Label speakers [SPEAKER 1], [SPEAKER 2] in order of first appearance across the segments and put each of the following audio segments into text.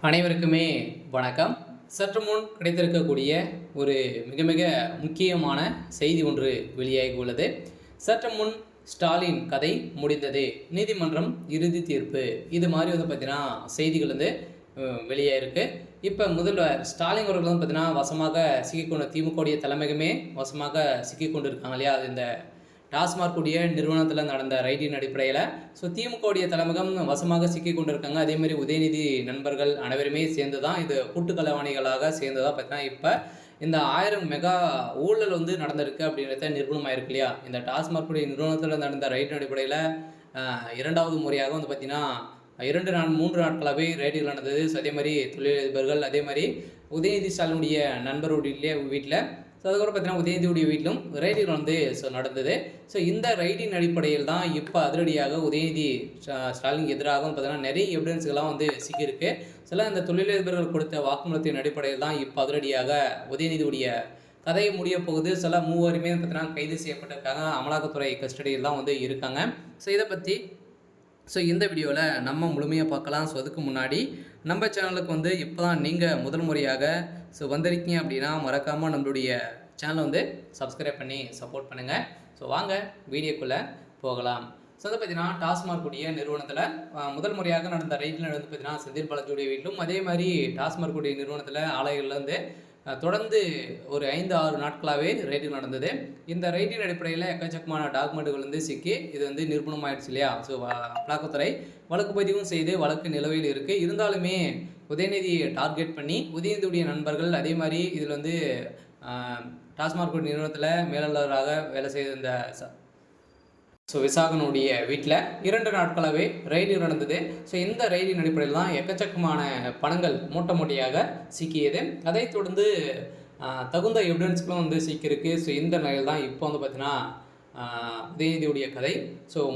[SPEAKER 1] அனைவருக்குமே வணக்கம். சற்று முன் கிடைத்திருக்கக்கூடிய ஒரு மிக மிக முக்கியமான செய்தி ஒன்று வெளியாகி உள்ளது. சற்று முன் ஸ்டாலின் கதை முடிந்தது, நீதிமன்றம் இறுதி தீர்ப்பு, இது மாதிரி வந்து பார்த்தீங்கன்னா செய்திகள் வந்து வெளியாயிருக்கு. இப்போ முதல்வர் ஸ்டாலின் அவர்கள் வந்து பார்த்தீங்கன்னா வசமாக சிக்கிக்கொண்ட திமுகவுடைய தலைமையகமே வசமாக சிக்கிக்கொண்டு இருக்காங்க இல்லையா? அது இந்த டாஸ்மாக் உடைய நிறுவனத்தில் நடந்த ரைடின் அடிப்படையில் திமுகவுடைய தலைமையகம் வசமாக சிக்கி கொண்டிருக்காங்க. அதேமாதிரி உதயநிதி நண்பர்கள் அனைவருமே சேர்ந்து தான் இது கூட்டுக்கலவாணிகளாக சேர்ந்து தான் பார்த்தீங்கன்னா இப்போ இந்த 1000 மெகா ஊழல் வந்து நடந்திருக்கு அப்படின்றத நிரூபணமாயிருக்கு இல்லையா? இந்த டாஸ்மாக் உடைய நிறுவனத்தில் நடந்த ரைடின் அடிப்படையில் இரண்டாவது முறையாக வந்து பார்த்தீங்கன்னா 3 நாட்களாகவே ரைடுகள் நடந்தது. அதே மாதிரி தொழிலதிபர்கள், அதே மாதிரி உதயநிதி ஸ்டாலினுடைய நண்பருடைய வீட்டில், அதுக்கப்புறம் பார்த்தீங்கன்னா உதயநிதியுடைய வீட்டிலும் ரைடுகள் வந்து நடந்தது. இந்த ரைடின் அடிப்படையில் தான் இப்போ அதிரடியாக உதயநிதி ஸ்டாலினுக்கு எதிராக பார்த்தீங்கன்னா நிறைய எவிடன்ஸ்கள்லாம் வந்து சிக்கியிருக்கு. இந்த தொழிலதிபர்கள் கொடுத்த வாக்குமூலத்தின் அடிப்படையில் தான் இப்போ அதிரடியாக உதயநிதியுடைய கதை முடிய போகுது. மூவருமே பார்த்தீங்கன்னா கைது செய்யப்பட்டிருக்காங்க. அமலாக்கத்துறை கஸ்டடியில் தான் வந்து இருக்காங்க. இதை பற்றி இந்த வீடியோவில் நம்ம முழுமையாக பார்க்கலாம். அதுக்கு முன்னாடி நம்ம சேனலுக்கு வந்து இப்போ தான் நீங்கள் முதல் முறையாக வந்திருக்கீங்க அப்படின்னா மறக்காமல் நம்மளுடைய சேனலை வந்து சப்ஸ்கிரைப் பண்ணி சப்போர்ட் பண்ணுங்கள். வாங்க வீடியோக்குள்ளே போகலாம். வந்து பார்த்தீங்கன்னா டாஸ்மாக் உடைய நிறுவனத்தில் முதல் முறையாக நடந்த ரைடில் வந்து பார்த்தீங்கன்னா செந்தில் பாலாஜியுடைய வீட்டிலும், அதே மாதிரி டாஸ்மாக் உடைய நிறுவனத்தில் ஆலைகளில் வந்து தொடர்ந்து ஒரு 5-6 நாட்களாகவே ரைடு நடந்தது. இந்த ரைடின் அடிப்படையில் எக்கச்சக்கமான டாக்குமெண்ட்டுகள் வந்து சிக்கி இது வந்து நிரூபணம் ஆயிடுச்சு இல்லையா? அமலாக்கத்துறை வழக்கு பதிவும் செய்து வழக்கு நிலுவையில் இருக்குது. இருந்தாலுமே உதயநிதியை டார்கெட் பண்ணி உதயநிதியுடைய நண்பர்கள், அதே மாதிரி இதில் வந்து டாஸ்மாக் நிறுவனத்தில் மேலாளராக வேலை செய்த இந்த விசாகனுடைய வீட்டில் 2 நாட்களாகவே ரைடு நடந்தது. இந்த ரைடின் அடிப்படையில் தான் எக்கச்சக்கமான பணங்கள் மூட்டை மூட்டையாக சிக்கியது. அதை தொடர்ந்து தகுந்த எவிடன்ஸ்களும் வந்து சிக்கியிருக்கு. இந்த நிலையில் தான் இப்போ வந்து பார்த்தீங்கன்னா உதயநிதியுடைய கதை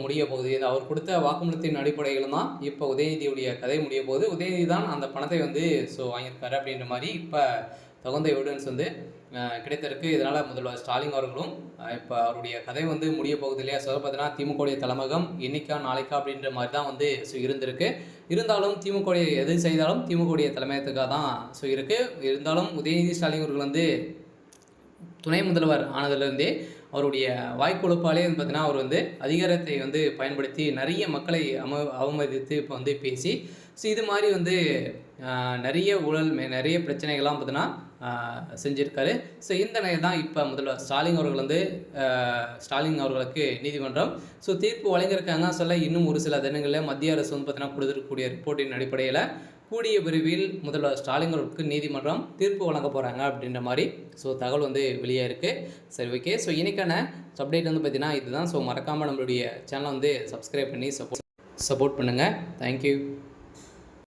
[SPEAKER 1] முடிய போகுது. அவர் கொடுத்த வாக்குமூலத்தின் அடிப்படையில் தான் இப்போ உதயநிதியுடைய கதை முடிய போகுது. உதயநிதி தான் அந்த பணத்தை வந்து வாங்கியிருக்காரு அப்படின்ற மாதிரி இப்போ தகுந்த எவிடன்ஸ் வந்து கிடைத்திருக்கு. இதனால் முதல்வர் ஸ்டாலின் அவர்களும் இப்போ அவருடைய கதை வந்து முடிய போகுது இல்லையா? பார்த்தீங்கன்னா திமுகவுடைய தலைமையகம் இன்னைக்கா நாளைக்கா அப்படின்ற மாதிரி தான் வந்து இருந்திருக்கு. இருந்தாலும் திமுகவுடைய எது செய்தாலும் திமுகவுடைய தலைமையகத்துக்காக தான் இருக்குது. இருந்தாலும் உதயநிதி ஸ்டாலின் அவர்கள் வந்து துணை முதல்வர் ஆனதுலேருந்தே அவருடைய வாய்க்கொழுப்பாலே வந்து பார்த்தீங்கன்னா அவர் வந்து அதிகாரத்தை வந்து பயன்படுத்தி நிறைய மக்களை அவமதித்து இப்போ வந்து பேசி இது மாதிரி வந்து நிறைய ஊழல் நிறைய பிரச்சனைகள்லாம் பார்த்தீங்கன்னா செஞ்சுருக்காரு. இந்த நிலையில் தான் இப்போ முதல்வர் ஸ்டாலின் அவர்கள் வந்து ஸ்டாலின் அவர்களுக்கு நீதிமன்றம் தீர்ப்பு வழங்கியிருக்காங்க. இன்னும் ஒரு சில தினங்களில் மத்திய அரசு வந்து பார்த்தீங்கன்னா கொடுத்துருக்கக்கூடிய ரிப்போர்ட்டின் அடிப்படையில் கூடிய விரைவில் முதல்வர் ஸ்டாலின் அவர்களுக்கு நீதிமன்றம் தீர்ப்பு வழங்க போகிறாங்க அப்படின்ற மாதிரி தகவல் வந்து வெளியே இருக்குது. ஓகே. இன்னைக்கான அப்டேட் வந்து பார்த்தீங்கன்னா இதுதான். மறக்காமல் நம்மளுடைய சேனலை வந்து சப்ஸ்கிரைப் பண்ணி சப்போர்ட் பண்ணுங்கள். தேங்க்யூ.